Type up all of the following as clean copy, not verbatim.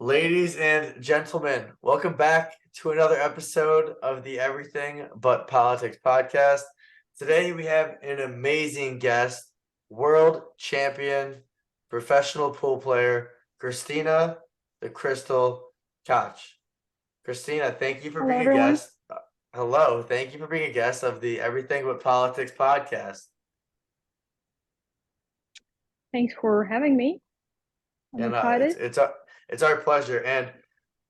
Ladies and gentlemen, welcome back to another episode of the Everything But Politics podcast. Today we have an amazing guest, world champion, professional pool player, Kristina the Crystal Tkach. Kristina, thank you for Hello, being a everyone. guest. Hello, thank you for being a guest of the Everything But Politics podcast. Thanks for having me. I'm And excited. it's our pleasure. And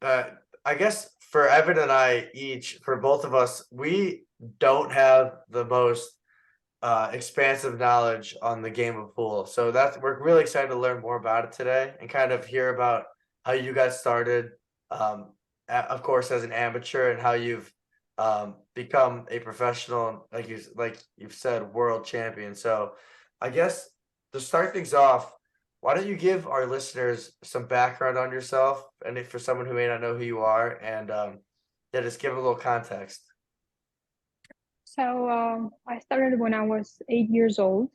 uh, I guess for Evan and I each, for both of us, we don't have the most expansive knowledge on the game of pool. So we're really excited to learn more about it today and kind of hear about how you got started. Of course, as an amateur, and how you've become a professional, like you've said, world champion. So, I guess to start things off, why don't you give our listeners some background on yourself, and if for someone who may not know who you are, and yeah, just give a little context. I started when I was 8 years old,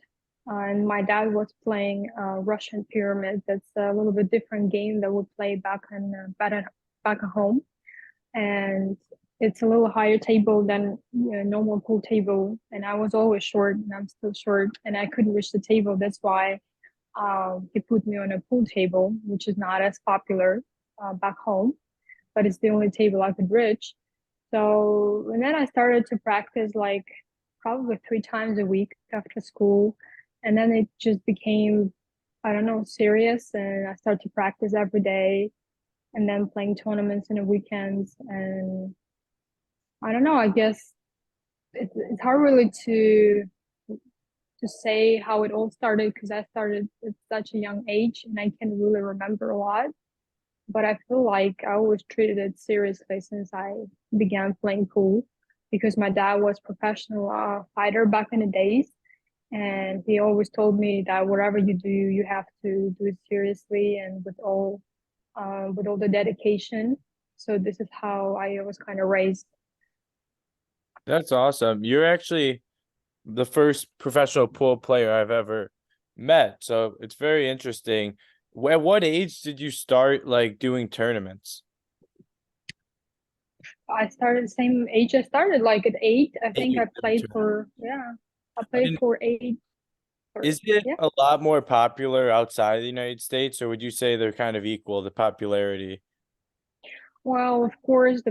and my dad was playing Russian Pyramid. That's a little bit different game that we play back at home, and it's a little higher table than normal pool table. And I was always short, and I'm still short, and I couldn't reach the table. That's why he put me on a pool table, which is not as popular back home, but it's the only table I could reach. And then I started to practice like probably 3 times a week after school. And then it just became, I don't know, serious. And I started to practice every day and then playing tournaments in the weekends. And I don't know, I guess it's hard really to say how it all started because I started at such a young age and I can't really remember a lot. But I feel like I always treated it seriously since I began playing pool because my dad was professional fighter back in the days, and he always told me that whatever you do, you have to do it seriously and with all the dedication. So this is how I was kind of raised. That's awesome. You're actually the first professional pool player I've ever met. So it's very interesting. At what age did you start like doing tournaments? I started the same age I started, like at 8. I think Eight. I played for yeah, I I played mean, for 8. is it Yeah. a lot more popular outside of the United States, or would you say they're kind of equal, the popularity? Well, of course,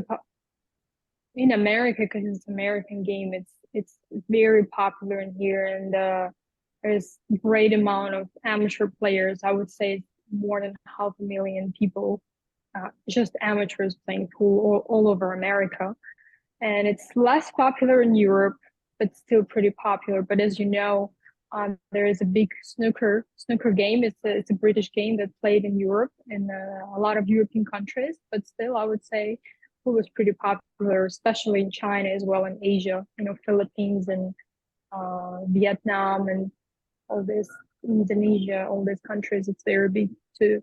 in America, because it's an American game, it's very popular in here, and there's great amount of amateur players. I would say more than 500,000 people, just amateurs playing pool all over America. And it's less popular in Europe, but still pretty popular. But as you know, there is a big snooker game. It's a British game that played in Europe in a lot of European countries. But still, I would say it was pretty popular, especially in China as well, in Asia. Philippines and Vietnam and all this, Indonesia, all these countries. It's very big too.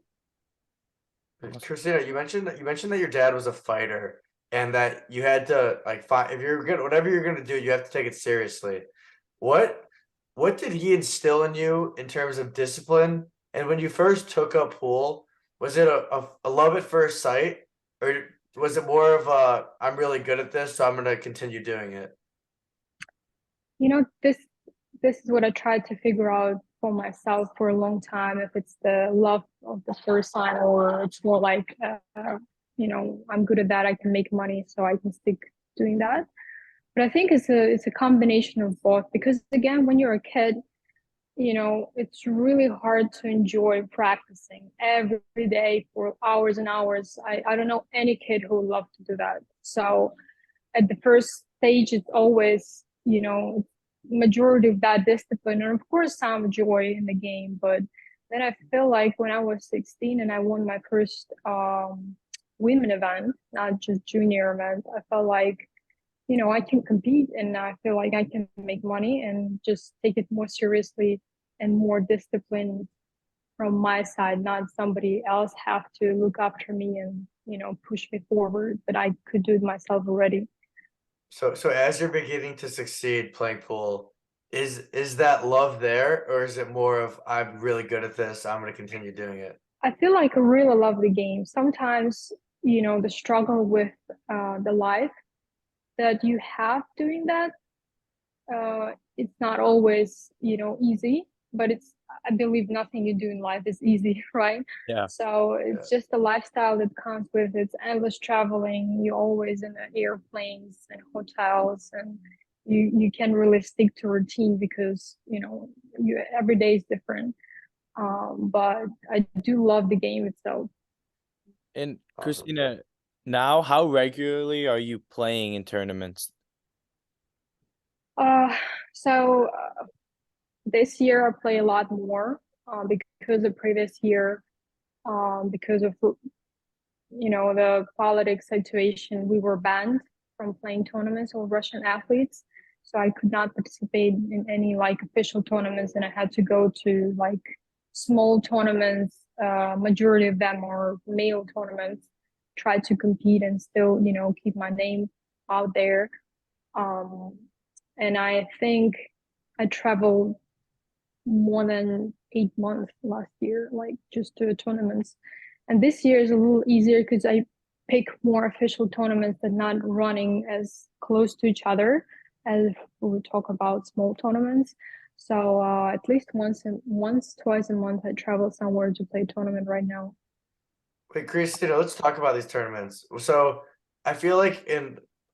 Christina, you mentioned that your dad was a fighter and that you had to like fight if you're gonna whatever you're gonna do, you have to take it seriously. What what did he instill in you in terms of discipline? And when you first took up pool, was it a love at first sight, or was it more of a I'm really good at this, so I'm gonna continue doing it? This is what I tried to figure out for myself for a long time. If it's the love of the first sign, or it's more like, I'm good at that. I can make money, so I can stick doing that. But I think it's a combination of both because again, when you're a kid, it's really hard to enjoy practicing every day for hours and hours. I don't know any kid who would love to do that. So at the first stage, it's always, majority of that discipline, and of course, some joy in the game. But then I feel like when I was 16 and I won my first women event, not just junior event, I felt like, I can compete and I feel like I can make money and just take it more seriously and more discipline from my side, not somebody else have to look after me and, push me forward, but I could do it myself already. So as you're beginning to succeed playing pool, is that love there, or is it more of I'm really good at this, I'm gonna continue doing it? I feel like I really love the game. Sometimes, the struggle with the life that you have doing that, it's not always, easy, but I believe nothing you do in life is easy, right? Yeah. So Yeah. it's just the lifestyle that comes with it. It's endless traveling. You're always in the airplanes and hotels, and you can't really stick to routine because, every day is different. But I do love the game itself. And Awesome. Kristina, now how regularly are you playing in tournaments? Uh, so this year I play a lot more because the previous year, because of the politics situation, we were banned from playing tournaments with Russian athletes. So I could not participate in any like official tournaments, and I had to go to like small tournaments. Majority of them are male tournaments. Try to compete and still, keep my name out there. Um, and I think I traveled more than 8 months last year, like just to tournaments. And this year is a little easier because I pick more official tournaments that not running as close to each other as we would talk about small tournaments. So at least twice a month, I travel somewhere to play tournament right now. Wait, Kristina, let's talk about these tournaments. So I feel like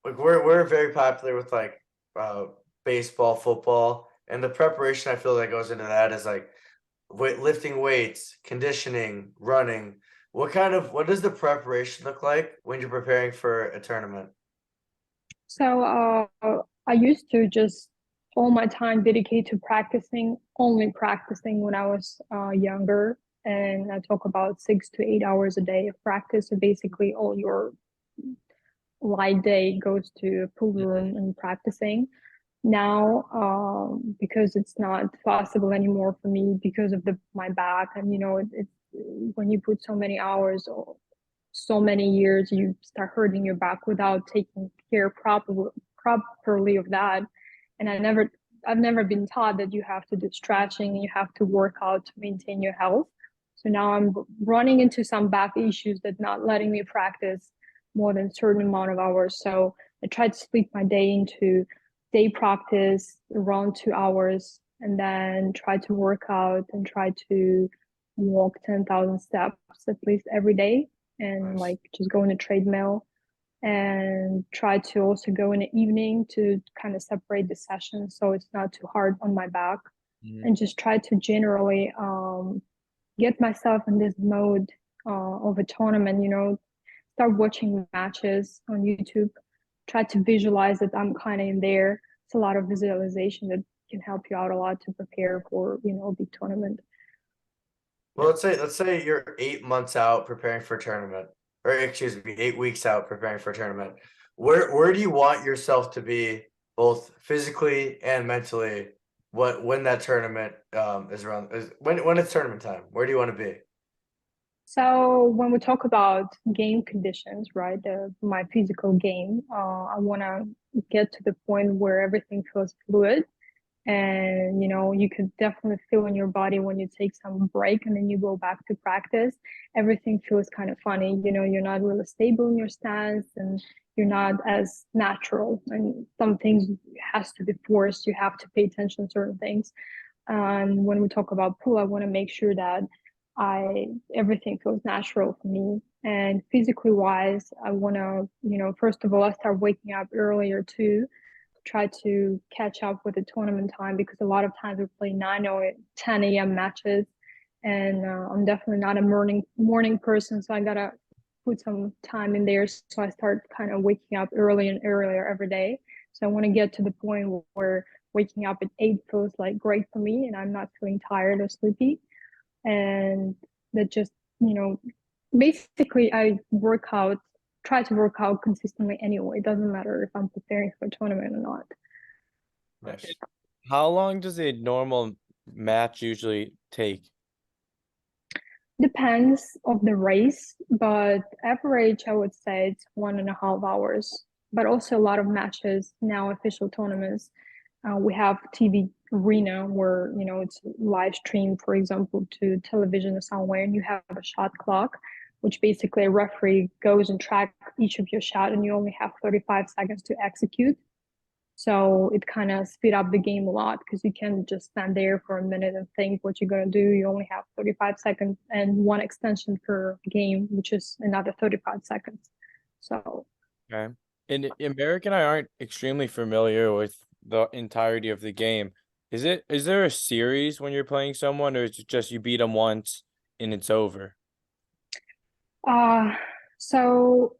we're very popular with like uh baseball, football, and the preparation I feel that goes into that is like lifting weights, conditioning, running. What does the preparation look like when you're preparing for a tournament? So I used to just all my time dedicate to practicing, only practicing when I was younger. And I talk about 6 to 8 hours a day of practice. So basically, all your light day goes to a pool room and practicing. Now, because it's not possible anymore for me because of my back, and it's when you put so many hours or so many years, you start hurting your back without taking care properly of that. And I've never been taught that you have to do stretching, you have to work out to maintain your health. So now I'm running into some back issues that not letting me practice more than a certain amount of hours. So I try to split my day into day practice around 2 hours, and then try to work out and try to walk 10,000 steps at least every day, and Nice. like just go on a treadmill, and try to also go in the evening to kind of separate the sessions so it's not too hard on my back, Mhm. and just try to generally get myself in this mode of a tournament, start watching matches on YouTube, try to visualize that I'm kind of in there. It's a lot of visualization that can help you out a lot to prepare for, a big tournament. Well, let's say you're 8 months out preparing for a tournament, or excuse me, 8 weeks out preparing for a tournament. Where do you want yourself to be, both physically and mentally? When that tournament is around, when it's tournament time? Where do you want to be? So when we talk about game conditions, right, my physical game, I want to get to the point where everything feels fluid, and you could definitely feel in your body when you take some break and then you go back to practice. Everything feels kind of funny. You're not really stable in your stance, and you're not as natural, and some things has to be forced. You have to pay attention to certain things. And when we talk about pool, I want to make sure that I everything feels natural for me. And physically wise, I want to, first of all, I start waking up earlier too, try to catch up with the tournament time, because a lot of times we play 9 or 10 a.m. matches, and I'm definitely not a morning person, so I gotta put some time in there. So I start kind of waking up early and earlier every day. So I want to get to the point where waking up at 8 feels like great for me, and I'm not feeling tired or sleepy. And that just, you know, basically I try to work out consistently anyway. It doesn't matter if I'm preparing for a tournament or not. Nice. How long does a normal match usually take? Depends of the race, but average I would say it's 1.5 hours. But also a lot of matches now, official tournaments. We have TV arena where, you know, it's live streamed, for example, to television or somewhere, and you have a shot clock, which basically a referee goes and track each of your shot, and you only have 35 seconds to execute. So it kind of speed up the game a lot because you can't just stand there for a minute and think what you're going to do. You only have 35 seconds and one extension per game, which is another 35 seconds. So, Okay. And America and I aren't extremely familiar with the entirety of the game. Is there a series when you're playing someone, or is it just you beat them once and it's over? uh, so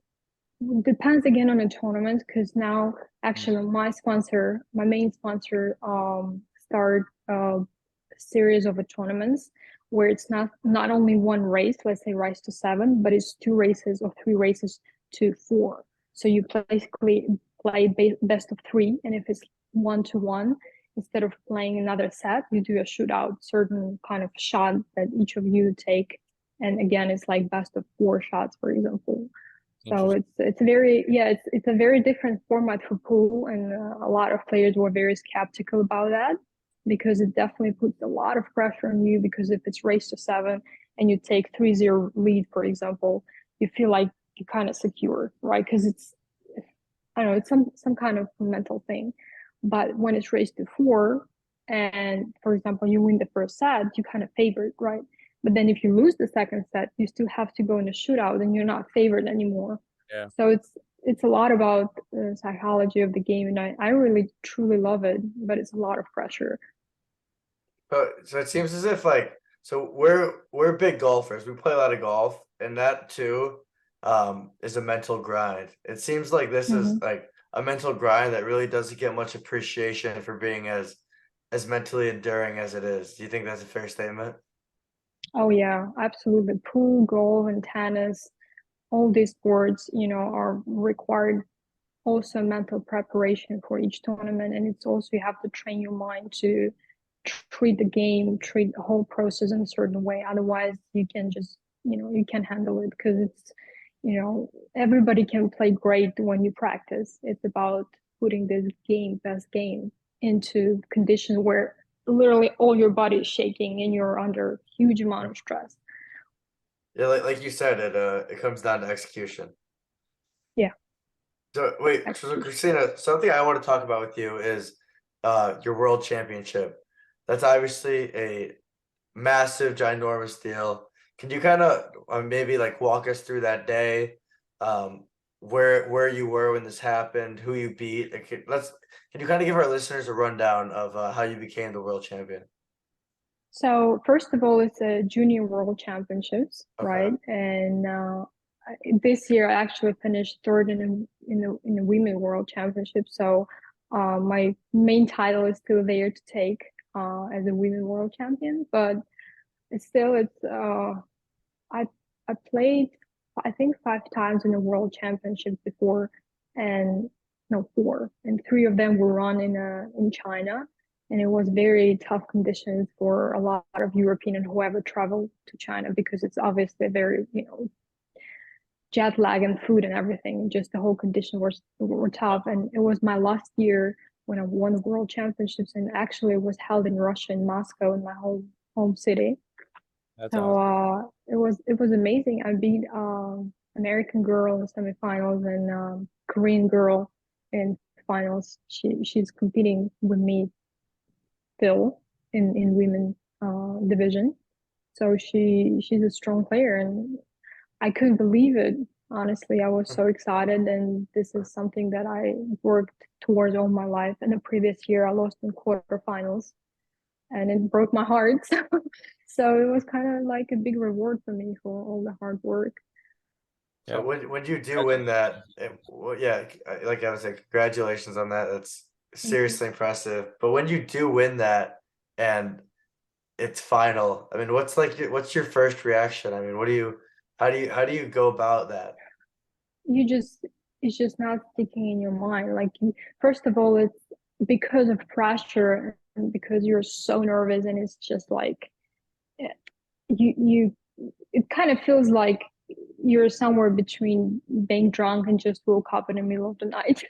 depends again on the tournament because now actually my main sponsor, start a series of tournaments where it's not only one race, let's say race to 7, but it's 2 races or 3 races to 4. So you basically play best of 3, and if it's 1-1, instead of playing another set, you do a shootout, certain kind of shot that each of you take, and again, it's like best of 4 shots, for example. So it's very, yeah, it's a very different format for pool, and a lot of players were very skeptical about that because it definitely puts a lot of pressure on you, because if it's race to 7 and you take 3-0 lead, for example, you feel like you're kind of secure, right? Because it's, I don't know, it's some kind of mental thing. But when it's race to 4 and, for example, you win the first set, you kind of favored, right? But then if you lose the second set, you still have to go in a shootout and you're not favored anymore. Yeah. So it's a lot about the psychology of the game, and I really truly love it, but it's a lot of pressure. So it seems as if like, so we're big golfers. We play a lot of golf, and that too is a mental grind. It seems like this is like a mental grind that really doesn't get much appreciation for being as mentally enduring as it is. Do you think that's a fair statement? Oh yeah, absolutely. Pool, golf, and tennis, all these sports, you know, are required also mental preparation for each tournament, and it's also you have to train your mind to treat the game, treat the whole process in a certain way. Otherwise, you can just, you know, you can't handle it because it's, you know, everybody can play great when you practice. It's about putting this best game, into conditions where literally all your body is shaking and you're under huge amount of stress. Yeah, like you said, it comes down to execution. Yeah. So wait, so Execution. Kristina, something I want to talk about with you is your world championship. That's obviously a massive, ginormous deal. Can you kind of maybe like walk us through that day, um, where you were when this happened, who you beat? Like, can you kind of give our listeners a rundown of how you became the world champion? So first of all, it's a junior world championships, Okay. right? And this year I actually finished third in the women world championship. So my main title is still there to take as a women world champion, but it's I I played I think 5 times in the world championship before, and no 4, and 3 of them were run in China, and it was very tough conditions for a lot of European and whoever traveled to China, because it's obviously very, you know, jet lag and food and everything. Just the whole condition were tough, and it was my last year when I won the world championships, and actually it was held in Russia, in Moscow, in my home city. That's So awesome. it was amazing. I beat American girl in semifinals and Korean girl in finals. She's competing with me still in women division. So she's a strong player, and I couldn't believe it. Honestly, I was so excited, and this is something that I worked towards all my life. And the previous year, I lost in quarterfinals, and it broke my heart. So it was kind of like a big reward for me for all the hard work. So Yeah. when you do win that, well, yeah, like I was like, congratulations on that. That's Thank you. seriously impressive. But when you do win that and it's final, I mean, what's your first reaction? I mean, how do you go about that? You just It's just not sticking in your mind. Like first of all, it's because of pressure and because you're so nervous, and it's just like, you it kind of feels like you're somewhere between being drunk and just woke up in the middle of the night.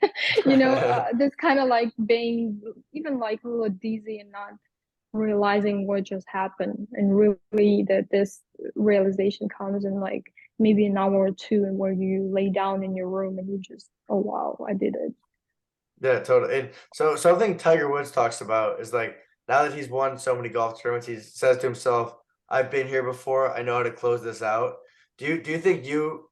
That's kind of like being even like a little dizzy and not realizing what just happened, and really that this realization comes in like maybe an hour or two, and where you lay down in your room and you just, oh wow, I did it. Yeah, totally. And so something Tiger Woods talks about is like now that he's won so many golf tournaments, he says to himself, "I've been here before. I know how to close this out." Do you think you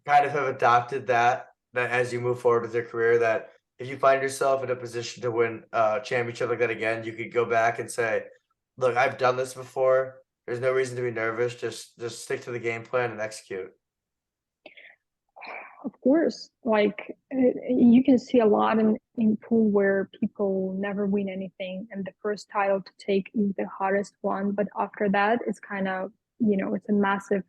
kind of have adopted that as you move forward with your career, that if you find yourself in a position to win a championship like that again, you could go back and say, "Look, I've done this before. There's no reason to be nervous. Just stick to the game plan and execute." Of course, like you can see a lot in pool where people never win anything, and the first title to take is the hardest one, but after that it's kind of, it's a massive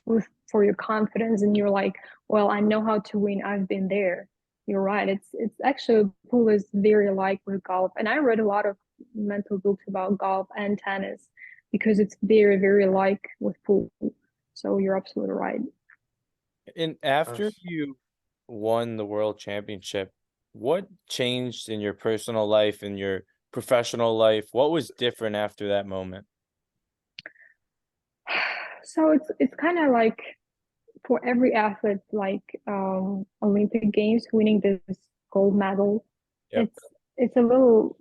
boost for your confidence, and you're like, well, I know how to win, I've been there. You're right, it's actually, pool is very like with golf, and I read a lot of mental books about golf and tennis because it's very very like with pool. So you're absolutely right. And after Nice. you won the world championship, what changed in your personal life and your professional life? What was different after that moment? So it's kind of like for every athlete, like Olympic Games, winning this gold medal, Yep. it's a little,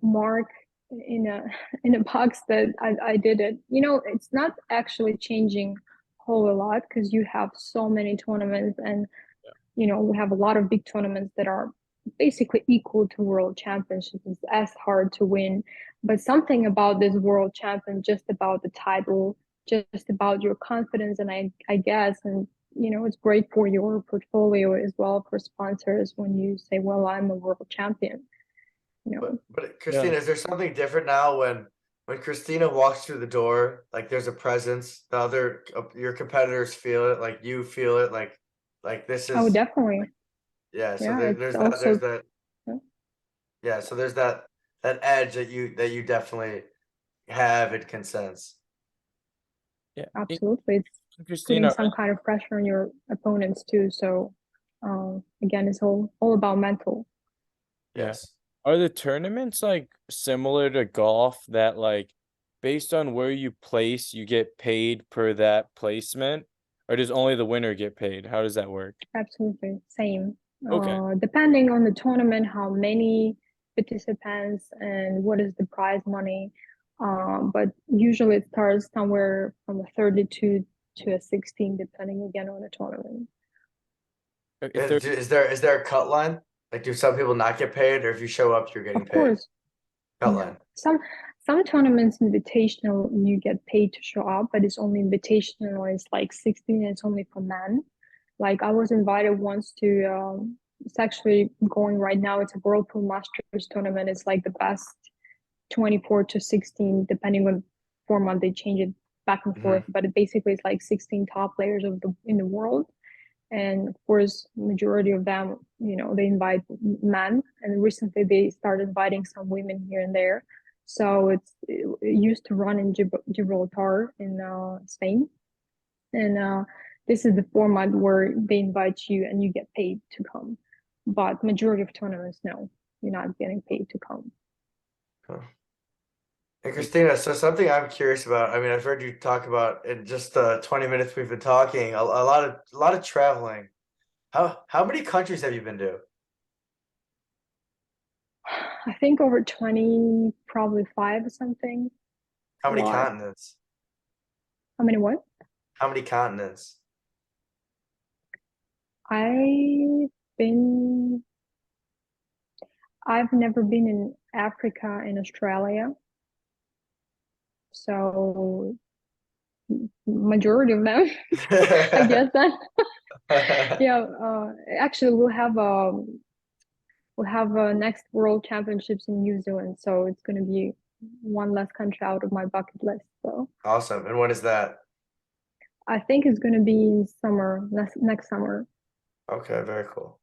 mark in a in a box that I did it. It's not actually changing a whole lot because you have so many tournaments, and we have a lot of big tournaments that are basically equal to world championships. It's as hard to win, but something about this world champion, just about the title, just about your confidence, and I guess, and it's great for your portfolio as well for sponsors when you say, well, I'm a world champion. But Yeah. Kristina, is there something different now when Kristina walks through the door? Like there's a presence. The other your competitors feel it. Like you feel it. Like this Oh, is definitely. yeah. So Yeah, it's there's also, that yeah, yeah. So there's that edge that you definitely have and can sense. Yeah. absolutely. It's putting Christina, some kind of pressure on your opponents too. So again, it's all about mental. yeah. Yes. Are the tournaments like similar to golf that like based on where you place, you get paid per that placement? Or does only the winner get paid? How does that work? Absolutely same. Okay. Depending on the tournament, how many participants and what is the prize money. But usually it starts somewhere from a 32 to a 16, depending again on the tournament. If there Is there a cut line? Like do some people not get paid, or if you show up, you're getting Of paid? course, Cut yeah. line. Some tournaments invitational you get paid to show up, but it's only invitational. It's like 16, and it's only for men. Like I was invited once to it's actually going right now. It's a Whirlpool Masters tournament. It's like the best 24 to 16, depending on format, they change it back and forth. Hmm. But it basically is like 16 top players of the in the world. And of course, majority of them, they invite men. And recently they started inviting some women here and there. So it used to run in Gibraltar in Spain, and this is the format where they invite you and you get paid to come. But majority of tournaments, no, you're not getting paid to come. Hey Christina, so something I'm curious about. I mean, I've heard you talk about in just the 20 minutes we've been talking, a lot of traveling. How many countries have you been to? I think over 20, probably five or something. How A many lot. continents? How many what? How many continents? I've been, I've never been in Africa and Australia. So majority of them, I guess that. Yeah, actually we'll have next World Championships in New Zealand, so it's going to be one less country out of my bucket list. So Awesome. And what is that? I think it's going to be in summer, next summer. Okay, very cool.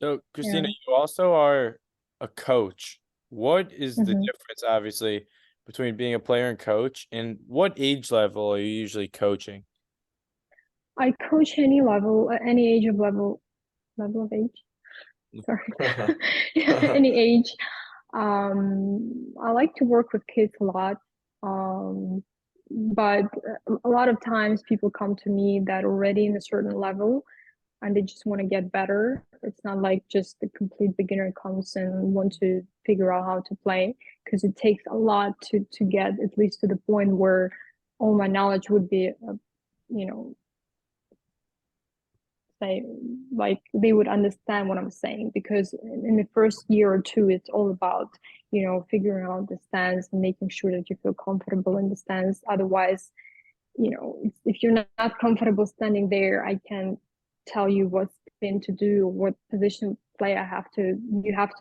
So, Christina, Yeah. you also are a coach. What is the Hmm. difference, obviously, between being a player and coach? And what age level are you usually coaching? I coach any level, any age of level of age. Sorry, any age. I like to work with kids a lot. But a lot of times people come to me that already in a certain level and they just want to get better. It's not like just the complete beginner comes and want to figure out how to play, because it takes a lot to get at least to the point where all my knowledge would be, you know, say like they would understand what I'm saying, because in the first year or two it's all about, you know, figuring out the stance and making sure that you feel comfortable in the stance. Otherwise, you know, if you're not comfortable standing there, I can tell you what spin to do, what position play you have to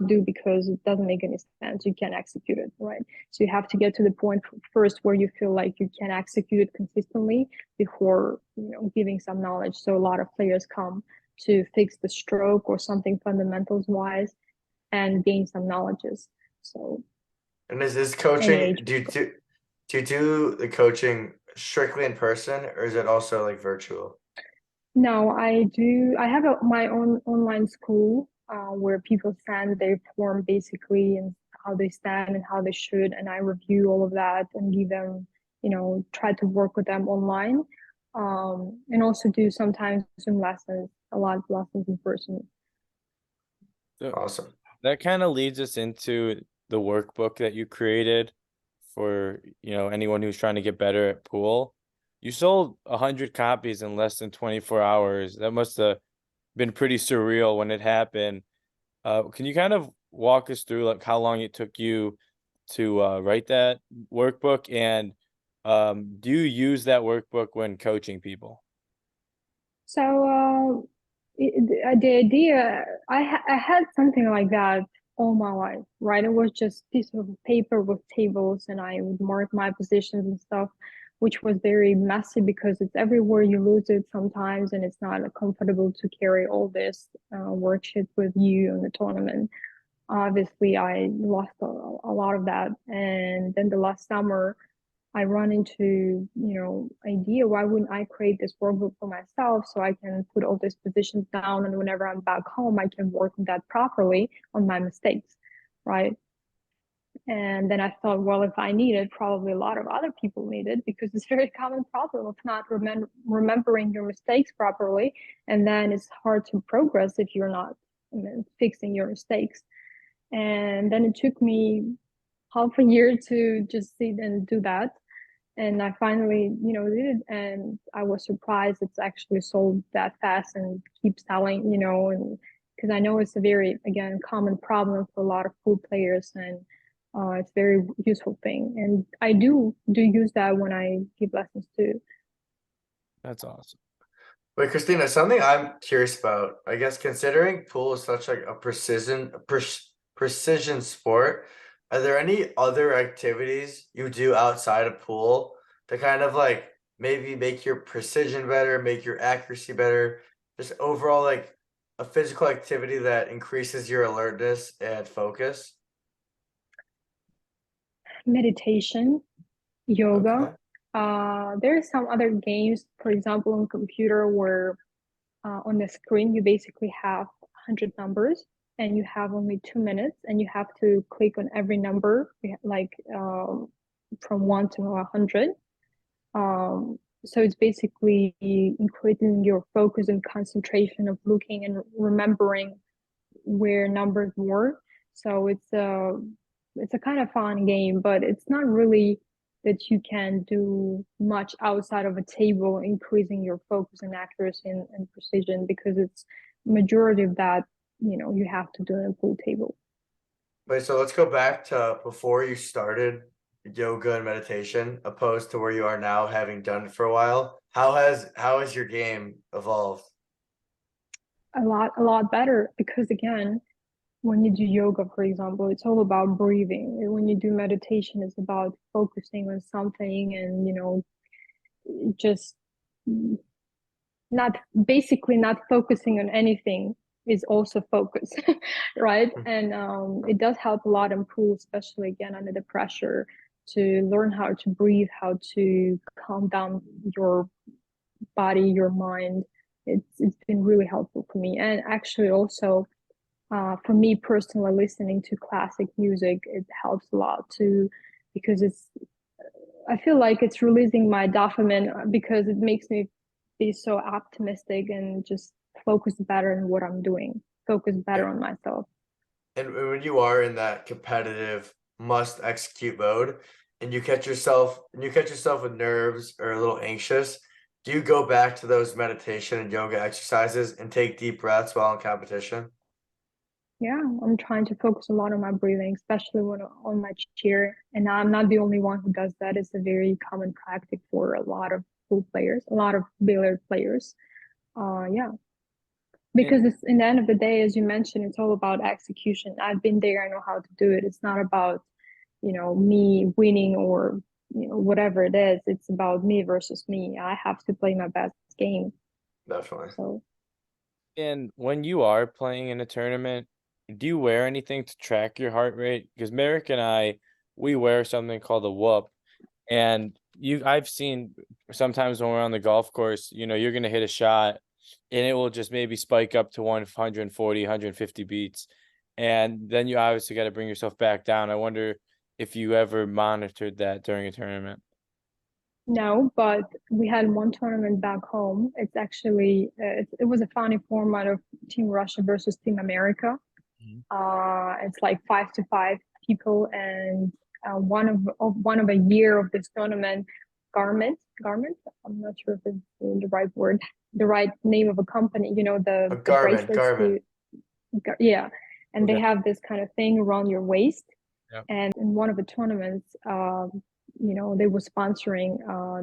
do, because it doesn't make any sense. You can't execute it, right? So you have to get to the point first where you feel like you can execute it consistently before, you know, giving some knowledge. So a lot of players come to fix the stroke or something fundamentals wise and gain some knowledges. So And is this any coaching, age. do you do the coaching strictly in person, or is it also like virtual? No, I do. I have my own online school where people send their form basically and how they stand and how they should, and I review all of that and give them, you know, try to work with them online, and also do sometimes Zoom lessons, a lot of lessons in person. So Awesome. that kind of leads us into the workbook that you created for, you know, anyone who's trying to get better at pool. You sold 100 copies in less than 24 hours. That must have been pretty surreal when it happened. Can you kind of walk us through like how long it took you to write that workbook, and do you use that workbook when coaching people? So the idea, I had something like that all my life, right? It was just piece of paper with tables, and I would mark my positions and stuff, which was very messy because it's everywhere. You lose it sometimes, and it's not comfortable to carry all this worksheet with you in the tournament. Obviously, I lost a lot of that, and then the last summer I run into, you know, idea, why wouldn't I create this workbook for myself so I can put all these positions down, and whenever I'm back home, I can work on that properly on my mistakes, right? And then I thought, well, if I need it, probably a lot of other people need it, because it's a very common problem of not remembering your mistakes properly. And then it's hard to progress if you're not, you know, fixing your mistakes. And then it took me half a year to just sit and do that, and I finally, you know, did it, and I was surprised it's actually sold that fast and keeps selling, you know, and because I know it's a very, again, common problem for a lot of pool players, and it's a very useful thing, and I do use that when I give lessons too. That's awesome. Wait, Christina, something I'm curious about, I guess considering pool is such like a precision sport, are there any other activities you do outside of pool to kind of like maybe make your precision better, make your accuracy better, just overall like a physical activity that increases your alertness and focus? Meditation, yoga. Okay. There are some other games, for example, on computer where on the screen you basically have 100 numbers and you have only 2 minutes and you have to click on every number, like from 1 to 100. So it's basically increasing your focus and concentration of looking and remembering where numbers were. So it's a kind of fun game, but it's not really that you can do much outside of a table, increasing your focus and accuracy and precision, because it's majority of that, you know, you have to do in a pool table. Wait, so let's go back to before you started yoga and meditation, opposed to where you are now, having done it for a while. How has your game evolved? A lot better, because again, when you do yoga, for example, it's all about breathing. And when you do meditation, it's about focusing on something and, you know, just not basically not focusing on anything is also focus, right? And it does help a lot in pool, especially again under the pressure. to learn how to breathe, how to calm down your body, your mind. It's been really helpful for me. And actually also for me personally, listening to classic music, it helps a lot too, because I feel like it's releasing my dopamine because it makes me be so optimistic and just focus better on what I'm doing, focus better on myself. And when you are in that competitive must execute mode and you catch yourself with nerves or a little anxious, do you go back to those meditation and yoga exercises and take deep breaths while in competition? Yeah, I'm trying to focus a lot on my breathing, especially when on my chair. And I'm not the only one who does that. It's a very common practice for a lot of pool players, a lot of billiard players. Yeah, And because it's in the end of the day, as you mentioned, it's all about execution. I've been there, I know how to do it. It's not about, me winning or, whatever it is. It's about me versus me. I have to play my best game. Definitely. So and when you are playing in a tournament, do you wear anything to track your heart rate? Because Merrick and I, we wear something called a whoop. And I've seen sometimes when we're on the golf course, you're gonna hit a shot and it will just maybe spike up to 140, 150 beats. And then you obviously got to bring yourself back down. I wonder if you ever monitored that during a tournament. no, but we had one tournament back home. It's actually it was a funny format of Team Russia versus Team America. Mhm. It's like 5 to 5 people, and one of a year of this tournament, garment. I'm not sure if it's the right word, the right name of a company. A The garment, bracelets garment. yeah, and they Okay. have this kind of thing around your waist. Yep. And in one of the tournaments, they were sponsoring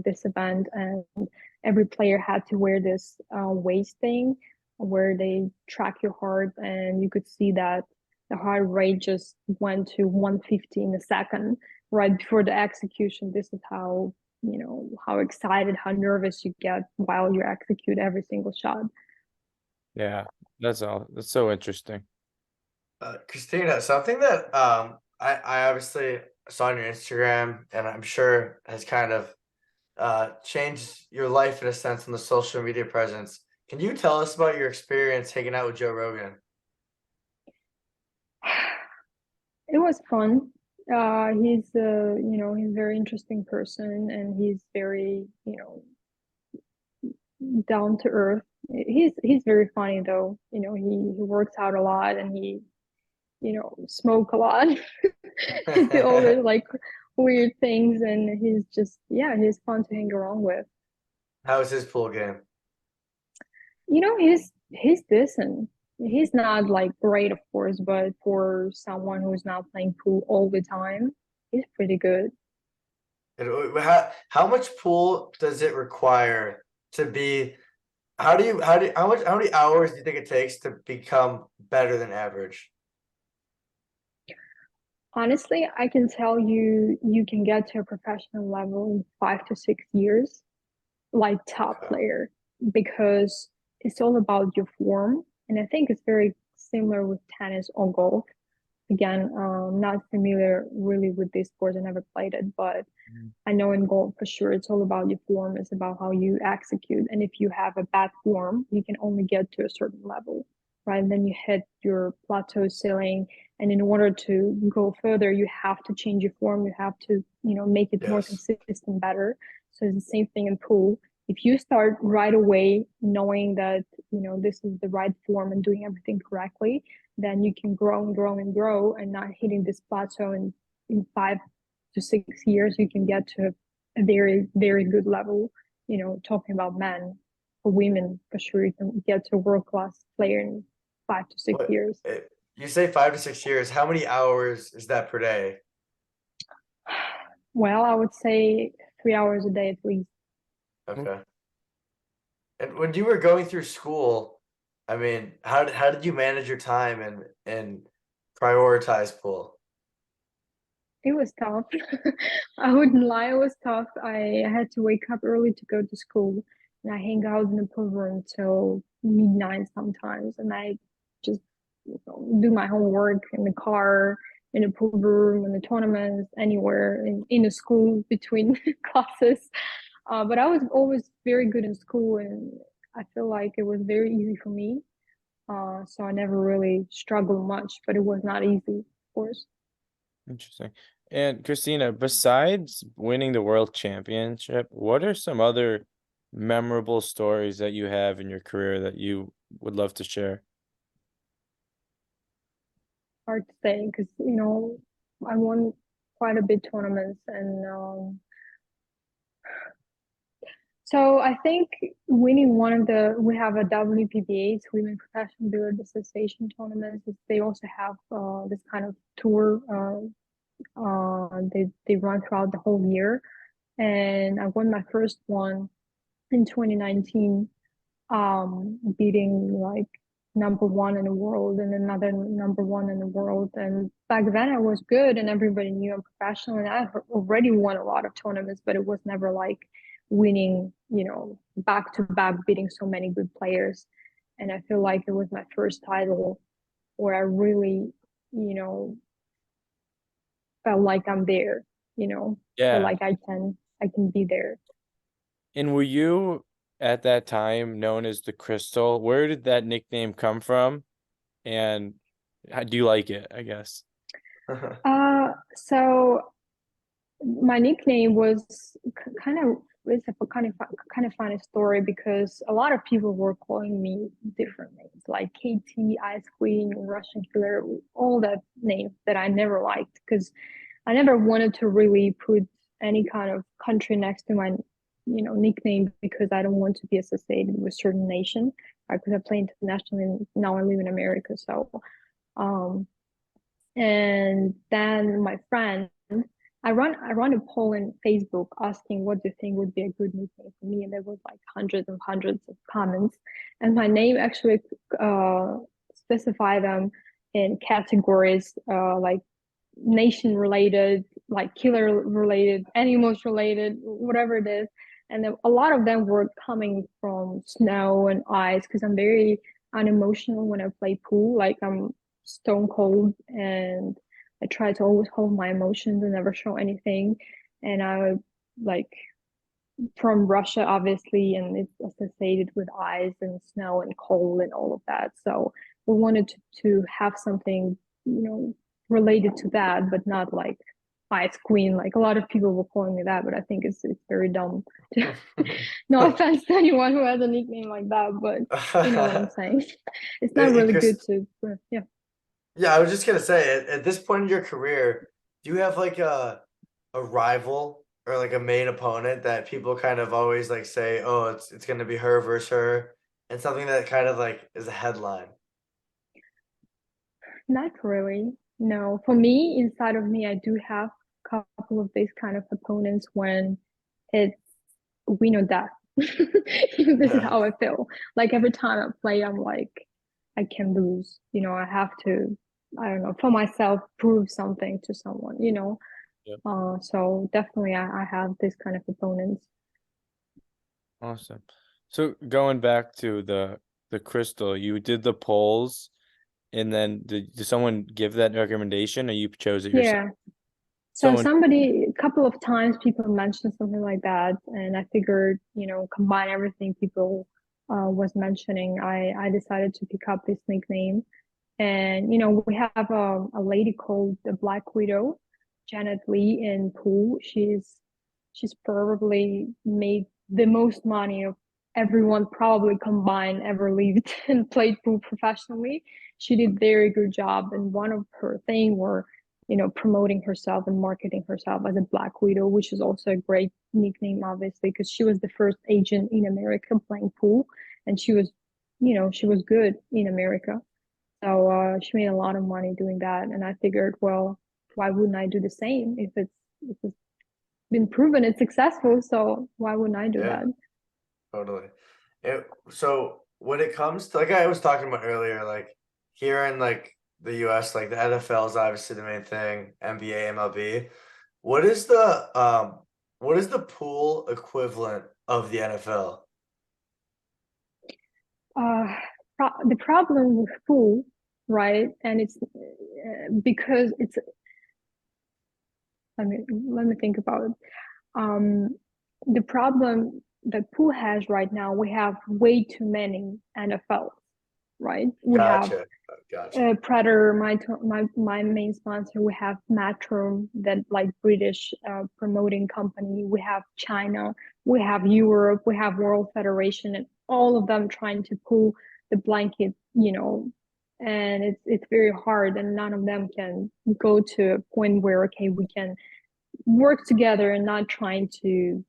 this event, and every player had to wear this waist thing where they track your heart, and you could see that the heart rate just went to 150 in a second right before the execution. This is how excited, how nervous you get while you execute every single shot. Yeah, that's all. That's so interesting. Kristina, something that I obviously saw on your Instagram and I'm sure has kind of changed your life in a sense on the social media presence. Can you tell us about your experience hanging out with Joe Rogan? It was fun. He's a very interesting person, and he's very, down to earth. He's very funny though. He works out a lot, and he, smoke a lot. He do all the like weird things, and he's just, yeah, he's fun to hang around with. How was his pool game? He's decent. He's not like great, of course, but for someone who's not playing pool all the time, he's pretty good. How much pool does it require to be? How many hours do you think it takes to become better than average? Honestly, I can tell you, you can get to a professional level in 5 to 6 years, like top Okay. player, because it's all about your form. And I think it's very similar with tennis or golf. Again, not familiar really with this sport. I never played it, but Mhm. I know in golf for sure it's all about your form. It's about how you execute. And if you have a bad form, you can only get to a certain level, right? And then you hit your plateau ceiling. And in order to go further, you have to change your form. You have to, make it more Yes. consistent, better. So it's the same thing in pool. If you start right away knowing that, this is the right form and doing everything correctly, then you can grow and grow and grow and not hitting this plateau in 5 to 6 years, you can get to a very, very good level. Talking about men, for women, for sure, you can get to a world class player in 5 to 6 What years. you say 5 to 6 years? How many hours is that per day? Well, I would say 3 hours a day at least. Okay. And when you were going through school, I mean, how did you manage your time and prioritize pool? It was tough. I wouldn't lie, it was tough. I had to wake up early to go to school, and I hang out in the pool room till midnight sometimes, and I just do my homework in the car, in the pool room, in the tournaments, anywhere in the school between classes. But I was always very good in school, and I feel like it was very easy for me. So I never really struggled much, but it was not easy, of course. Interesting. And Kristina, besides winning the world championship, what are some other memorable stories that you have in your career that you would love to share? Hard to say because I won quite a bit tournaments, and so I think winning one of we have a WPBA, Women Professional Billiard Association tournaments. They also have this kind of tour. They run throughout the whole year, and I won my first one in 2019, beating like number one in the world and another number one in the world. And back then I was good and everybody knew I'm professional, and I already won a lot of tournaments, but it was never like winning, back to back, beating so many good players. And I feel like it was my first title where I really, felt like I'm there, felt Yeah. like I can be there. And were you at that time known as the Crystal? Where did that nickname come from? And how do you like it, I guess? So my nickname was kind of, it's a kind of funny story because a lot of people were calling me different names like KT, Ice Queen, Russian Killer, all that names that I never liked because I never wanted to really put any kind of country next to my nickname because I don't want to be associated with certain nation because I play internationally and now I live in America. So um and then my friend, I run a poll in Facebook asking what do you think would be a good nickname for me, and there was like hundreds and hundreds of comments, and my name actually specified them in categories like nation related, like killer related, animals related, whatever it is. And then a lot of them were coming from snow and ice because I'm very unemotional when I play pool. Like I'm stone cold, and I try to always hold my emotions and never show anything. And I like from Russia, obviously, and it's associated with ice and snow and cold and all of that. So we wanted to have something, related to that, but not like Ice Queen. Like a lot of people were calling me that, but I think it's very dumb. No offense to anyone who has a nickname like that, but you know what I'm saying. It's not really good to, yeah. Yeah, I was just gonna say at this point in your career, do you have like a rival or like a main opponent that people kind of always like say, oh, it's gonna be her versus her, and something that kind of like is a headline? Not really. No, for me, inside of me, I do have a couple of these kind of opponents when it's win or death. This is how I feel. Like every time I play, I'm like, I can lose. I have to, I don't know, for myself, prove something to someone. Yeah. So definitely I have this kind of opponents. Awesome. So going back to the crystal, you did the polls, and then did someone give that recommendation, or you chose it yourself? Yeah. So Someone. a couple of times people mentioned something like that, and I figured, combine everything people was mentioning. I decided to pick up this nickname, and we have a lady called the Black Widow, Janet Lee in pool. She's probably made the most money of everyone probably combined ever lived and played pool professionally. She did very good job, and one of her thing were promoting herself and marketing herself as a Black Widow, which is also a great nickname, obviously, because she was the first agent in America playing pool, and she was good in America. So she made a lot of money doing that, and I figured, well, why wouldn't I do the same if it's been proven it's successful? So why wouldn't I do Yeah, that? totally. So when it comes to like I was talking about earlier, like here in like the US, like the NFL is obviously the main thing, NBA, MLB. What is the pool equivalent of the NFL? Uh, the problem with pool, right? And it's because let me think about it. The problem that pool has right now, we have way too many NFL, right? We have Gotcha. Predator, my main sponsor. We have Matron, that like British promoting company. We have China. We have Europe. We have World Federation, and all of them trying to pull the blanket, and it's very hard, and none of them can go to a point where, okay, we can work together and not trying to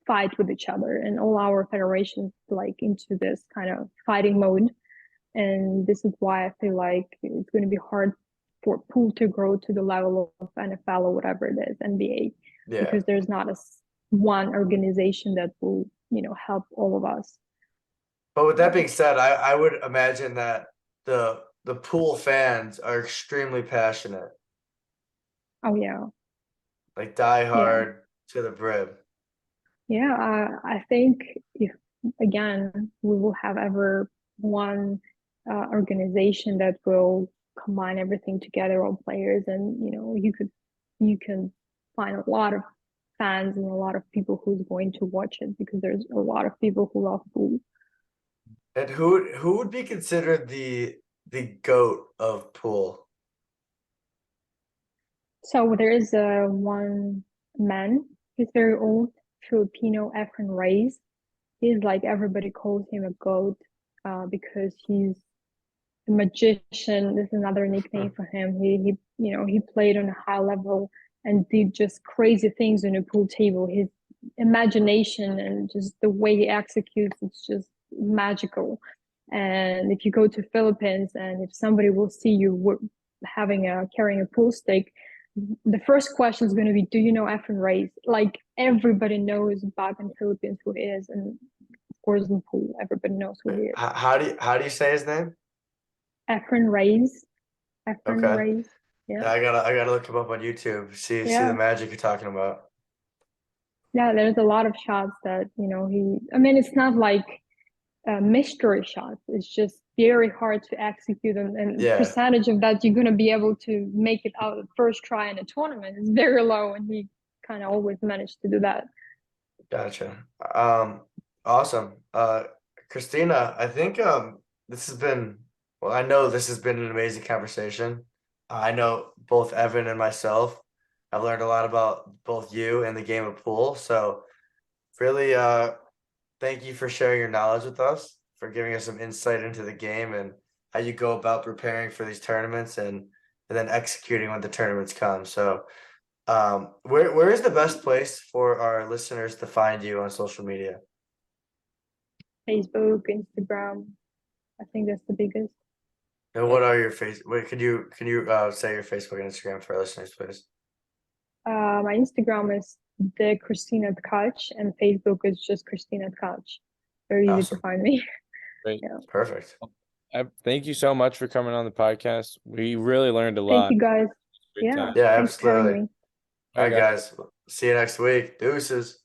fight with each other. And all our federations like into this kind of fighting mode, and this is why I feel like it's going to be hard for pool to grow to the level of NFL or whatever it is, NBA, Yeah. because there's not one organization that will help all of us. But with that being said, I would imagine that the pool fans are extremely passionate, Oh yeah. like die hard to the brim. Yeah, I think if again we will have ever one organization that will combine everything together, all players, and you can find a lot of fans and a lot of people who's going to watch it, because there's a lot of people who love pool. And who would be considered the GOAT of pool? So there is one man, he's very old, Filipino, Efren Reyes. He's like, everybody calls him a goat because he's a magician. This is another nickname for him. He played on a high level and did just crazy things on a pool table. His imagination and just the way he executes, it's just magical. And if you go to Philippines and if somebody will see you carrying a pool stick, the first question is going to be, do you know Efren Reyes? Like, everybody knows back in Philippines who he is, and of course in pool, everybody knows who he is. How do you say his name? Efren Reyes. Efren Okay. Reyes. Yeah, Yeah. I gotta look him up on YouTube. See the Yeah. magic you're talking about. Yeah, there's a lot of shots that, it's not like mystery shots. It's just very hard to execute them. And Yeah, percentage of that you're going to be able to make it out of first try in a tournament is very low. And he kind of always managed to do that. gotcha. Awesome. Kristina, I think this has been I know this has been an amazing conversation. I know both Evan and myself have learned a lot about both you and the game of pool. So really thank you for sharing your knowledge with us, for giving us some insight into the game and how you go about preparing for these tournaments and then executing when the tournaments come. So where is the best place for our listeners to find you on social media? Facebook, Instagram. I think that's the biggest. And what are your wait, can you say your Facebook and Instagram for our listeners, please? My Instagram is the Kristina Tkach, and Facebook is just Kristina Tkach. Very easy to find me. Great. Yeah. Perfect. Thank you so much for coming on the podcast. We really learned a lot. Thank you guys. Great Yeah. time. Yeah, Thanks for having absolutely. me. All right, guys. See you next week. Deuces.